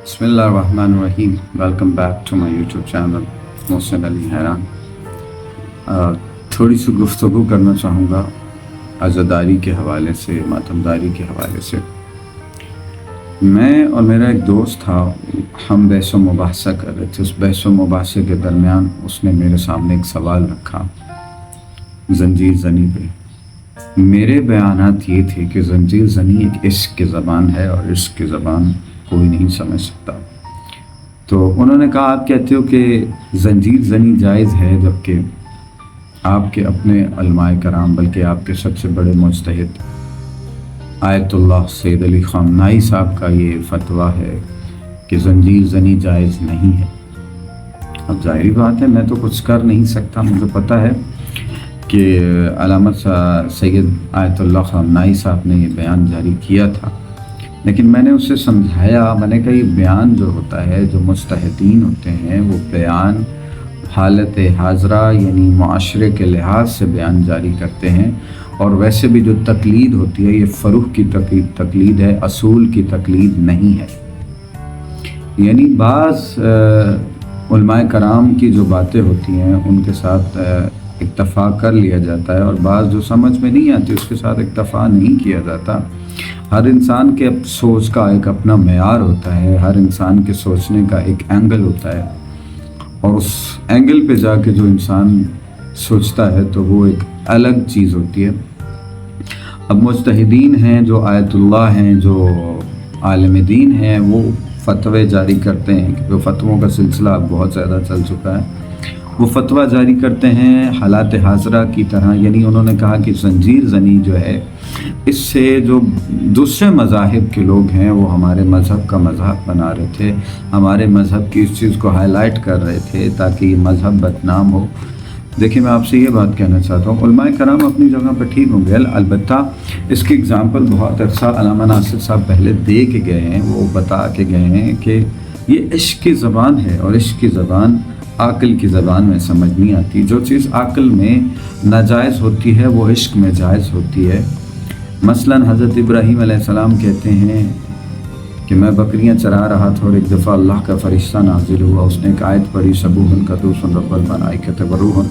بسم اللہ الرحمن الرحیم. Welcome back to my YouTube channel Mohsin Ali Hairan. تھوڑی سی گفتگو کرنا چاہوں گا عزاداری کے حوالے سے، ماتمداری کے حوالے سے. میں اور میرا ایک دوست تھا، ہم بحث و مباحثہ کر رہے تھے. اس بحث و مباحثے کے درمیان اس نے میرے سامنے ایک سوال رکھا زنجیر زنی پہ. میرے بیانات یہ تھے کہ زنجیر زنی ایک عشق کی زبان ہے اور عشق کی زبان کوئی نہیں سمجھ سکتا. تو انہوں نے کہا آپ کہتے ہو کہ زنجیر زنی جائز ہے، جبکہ آپ کے اپنے علماء کرام بلکہ آپ کے سب سے بڑے مجتہد آیت اللہ سید علی خامنائی صاحب کا یہ فتویٰ ہے کہ زنجیر زنی جائز نہیں ہے. اب ظاہری بات ہے میں تو کچھ کر نہیں سکتا. مجھے پتہ ہے کہ علامہ سید آیت اللہ خامنائی صاحب نے یہ بیان جاری کیا تھا، لیکن میں نے اسے سمجھایا. میں نے کہا یہ بیان جو ہوتا ہے، جو مجتہدین ہوتے ہیں، وہ بیان حالت حاضرہ یعنی معاشرے کے لحاظ سے بیان جاری کرتے ہیں. اور ویسے بھی جو تقلید ہوتی ہے یہ فروغ کی تقلید ہے، اصول کی تقلید نہیں ہے. یعنی بعض علماء کرام کی جو باتیں ہوتی ہیں ان کے ساتھ اکتفا کر لیا جاتا ہے، اور بعض جو سمجھ میں نہیں آتی اس کے ساتھ اکتفا نہیں کیا جاتا. ہر انسان کے سوچ کا ایک اپنا معیار ہوتا ہے، ہر انسان کے سوچنے کا ایک اینگل ہوتا ہے، اور اس اینگل پہ جا کے جو انسان سوچتا ہے تو وہ ایک الگ چیز ہوتی ہے. اب مجتہدین ہیں، جو آیت اللہ ہیں، جو عالم دین ہیں، وہ فتوے جاری کرتے ہیں، کیونکہ فتووں کا سلسلہ اب بہت زیادہ چل چکا ہے. وہ فتویٰ جاری کرتے ہیں حالات حاضرہ کی طرح. یعنی انہوں نے کہا کہ زنجیر زنی جو ہے، اس سے جو دوسرے مذاہب کے لوگ ہیں وہ ہمارے مذہب کا مذہب بنا رہے تھے، ہمارے مذہب کی اس چیز کو ہائی لائٹ کر رہے تھے تاکہ یہ مذہب بدنام ہو. دیکھیں میں آپ سے یہ بات کہنا چاہتا ہوں، علماء کرام اپنی جگہ پر ٹھیک ہوں گے، البتہ اس کی اگزامپل بہت عرصہ علامہ ناصر صاحب پہلے دے کے گئے ہیں. وہ بتا کے گئے ہیں کہ یہ عشق کی زبان ہے، اور عشق کی زبان عقل کی زبان میں سمجھ نہیں آتی. جو چیز عقل میں ناجائز ہوتی ہے وہ عشق میں جائز ہوتی ہے. مثلا حضرت ابراہیم علیہ السلام کہتے ہیں کہ میں بکریاں چرا رہا تھا اور ایک دفعہ اللہ کا فرشتہ نازل ہوا. اس نے ایک آیت پڑھی سبوحن قدوس رب الملائکۃ والروح.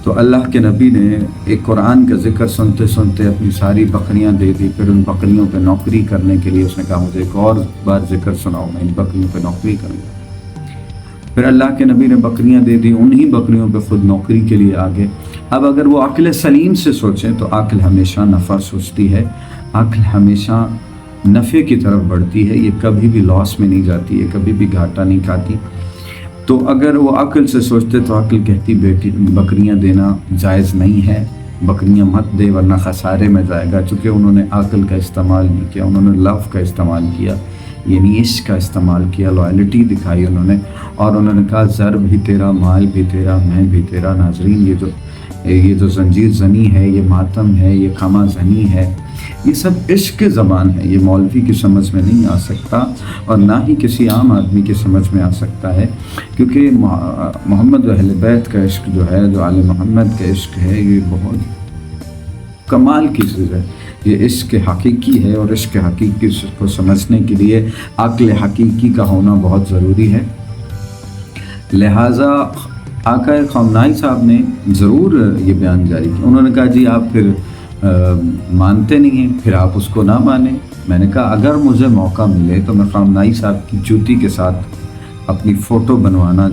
تو اللہ کے نبی نے ایک قرآن کا ذکر سنتے سنتے اپنی ساری بکریاں دے دی. پھر ان بکریوں پہ نوکری کرنے کے لیے اس نے کہا مجھے ایک اور بار ذکر سناؤ، میں ان بکریوں پہ نوکری کروں گا. پھر اللہ کے نبی نے بکریاں دے دی، انہی بکریوں پہ خود نوکری کے لیے آگے. اب اگر وہ عقل سلیم سے سوچیں تو عقل ہمیشہ نفع سوچتی ہے، عقل ہمیشہ نفع کی طرف بڑھتی ہے، یہ کبھی بھی لاس میں نہیں جاتی ہے، کبھی بھی گھاٹا نہیں کھاتی. تو اگر وہ عقل سے سوچتے تو عقل کہتی بیٹی بکریاں دینا جائز نہیں ہے، بکریاں مت دے ورنہ خسارے میں جائے گا. چونکہ انہوں نے عقل کا استعمال نہیں کیا، انہوں نے لو کا استعمال کیا، یعنی عشق کا استعمال کیا، لوائلٹی دکھائی انہوں نے. اور انہوں نے کہا زر بھی تیرا، مال بھی تیرا، میں بھی تیرا. ناظرین یہ جو زنجیر زنی ہے، یہ ماتم ہے، یہ خما زنی ہے، یہ سب عشق کی زبان ہے. یہ مولوی کی سمجھ میں نہیں آ سکتا، اور نہ ہی کسی عام آدمی کی سمجھ میں آ سکتا ہے، کیونکہ محمد و اہل بیت کا عشق جو ہے، جو آل محمد کا عشق ہے، یہ بہت کمال کی چیز ہے. یہ عشق حقیقی ہے، اور عشق حقیقی کو سمجھنے کے لیے عقل حقیقی کا ہونا بہت ضروری ہے. لہٰذا آقا خامنائی صاحب نے ضرور یہ بیان جاری کیا. انہوں نے کہا جی آپ پھر مانتے نہیں ہیں، پھر آپ اس کو نہ مانیں. میں نے کہا اگر مجھے موقع ملے تو میں خامنائی صاحب کی جوتی کے ساتھ اپنی فوٹو بنوانا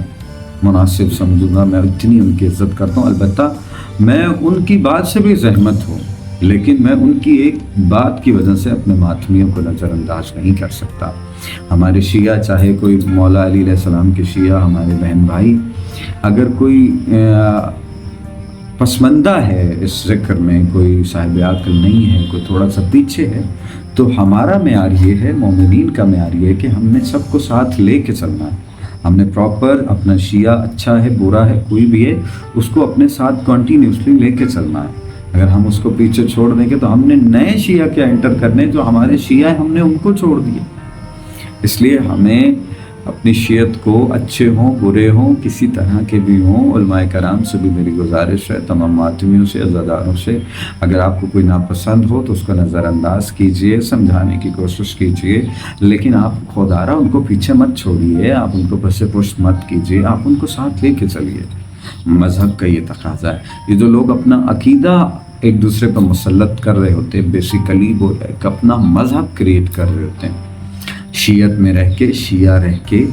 مناسب سمجھوں گا. میں اتنی ان کی عزت کرتا ہوں. البتہ میں ان کی بات سے بھی زحمت ہوں، لیکن میں ان کی ایک بات کی وجہ سے اپنے ماتمیوں کو نظر انداز نہیں کر سکتا. ہمارے شیعہ، چاہے کوئی مولا علی علیہ السلام کے شیعہ، ہمارے بہن بھائی، اگر کوئی پسماندہ ہے اس ذکر میں، کوئی صاحب عقل نہیں ہے، کوئی تھوڑا سا پیچھے ہے، تو ہمارا معیار یہ ہے، مومنین کا معیار یہ ہے کہ ہم نے سب کو ساتھ لے کے چلنا ہے. ہم نے پراپر اپنا شیعہ اچھا ہے برا ہے کوئی بھی ہے، اس کو اپنے ساتھ کنٹینیوسلی لے کے چلنا ہے. اگر ہم اس کو پیچھے چھوڑ دیں گے تو ہم نے نئے شیعہ کیا انٹر کرنے، جو ہمارے شیعہ ہیں ہم نے ان کو چھوڑ دیا. اس لیے ہمیں اپنی شیعت کو اچھے ہوں برے ہوں کسی طرح کے بھی ہوں، علماء کرام سے بھی میری گزارش ہے، تمام ماتمیوں سے عزاداروں سے، اگر آپ کو کوئی ناپسند ہو تو اس کو نظر انداز کیجئے، سمجھانے کی کوشش کیجئے، لیکن آپ خودارہ ان کو پیچھے مت چھوڑیے، آپ ان کو پس پشت مت کیجئے، آپ ان کو ساتھ لے کے چلیے۔ مذہب کا یہ تقاضا ہے۔ یہ جو لوگ اپنا عقیدہ ایک دوسرے پر مسلط کر رہے ہوتے ہیں، بیسیکلی وہ ایک اپنا مذہب کریٹ کر رہے ہوتے ہیں، شیعت میں رہ کے، شیعہ رہ کے۔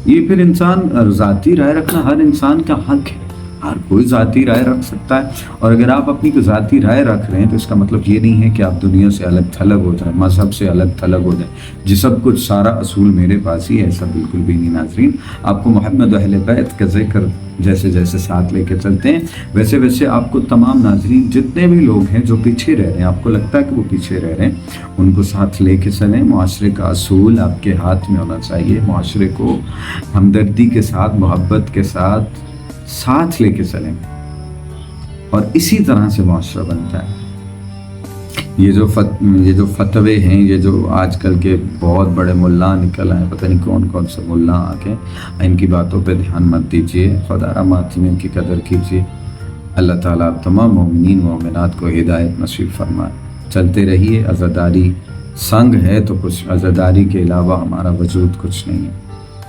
یہ پھر انسان ذاتی رائے رکھنا ہر انسان کا حق ہے، ہر کوئی ذاتی رائے رکھ سکتا ہے، اور اگر آپ اپنی کوئی ذاتی رائے رکھ رہے ہیں تو اس کا مطلب یہ نہیں ہے کہ آپ دنیا سے الگ تھلگ ہو جائیں، مذہب سے الگ تھلگ ہو جائیں، جی سب کچھ سارا اصول میرے پاس ہی ہے، ایسا بالکل بھی نہیں ناظرین۔ آپ کو محمد و اہل بیت کا ذکر جیسے جیسے ساتھ لے کے چلتے ہیں ویسے ویسے آپ کو تمام ناظرین جتنے بھی لوگ ہیں جو پیچھے رہ رہے ہیں، آپ کو لگتا ہے کہ وہ پیچھے رہ رہے ہیں، ان کو ساتھ لے کے چلیں۔ معاشرے کا اصول آپ کے ہاتھ میں ہونا چاہیے، معاشرے کو ہمدردی کے ساتھ، محبت کے ساتھ لے کے چلیں، اور اسی طرح سے معاشرہ بنتا ہے۔ یہ جو فتوے ہیں، یہ جو آج کل کے بہت بڑے ملا نکل آئے، پتہ نہیں کون کون سے ملا آ کے، ان کی باتوں پہ دھیان مت دیجیے، خدا ماتمین کی قدر کیجیے۔ اللہ تعالیٰ آپ تمام مومنین مومنات کو ہدایت نصیب فرمائے۔ چلتے رہیے، عزاداری سنگ ہے تو کچھ، عزاداری کے علاوہ ہمارا وجود کچھ نہیں ہے،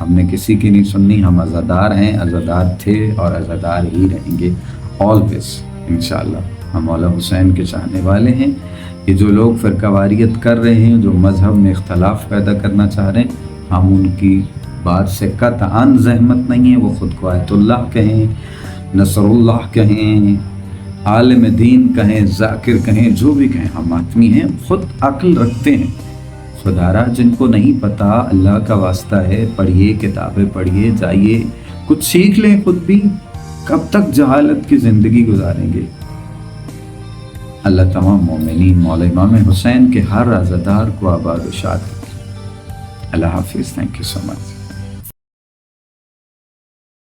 ہم نے کسی کی نہیں سننی، ہم عزادار ہیں، عزادار تھے اور عزادار ہی رہیں گے آلویز انشاءاللہ۔ ہم مولا حسین کے چاہنے والے ہیں۔ یہ جو لوگ فرقہ واریت کر رہے ہیں، جو مذہب میں اختلاف پیدا کرنا چاہ رہے ہیں، ہم ان کی بات سے قطعاً زحمت نہیں ہے۔ وہ خود کو آیت اللہ کہیں، نصر اللہ کہیں، عالم دین کہیں، ذاکر کہیں، جو بھی کہیں، ہم ماتمی ہیں، خود عقل رکھتے ہیں۔ خدارہ جن کو نہیں پتا، اللہ کا واسطہ ہے، پڑھیے، کتابیں پڑھیے، جائیے، کچھ سیکھ لیں خود بھی، کب تک جہالت کی زندگی گزاریں گے۔ اللہ تمام مومنین مولا امام حسین کے ہر عزادار کو آباد و شاد رکھے۔ اللہ حافظ، تھینک یو سو مچ۔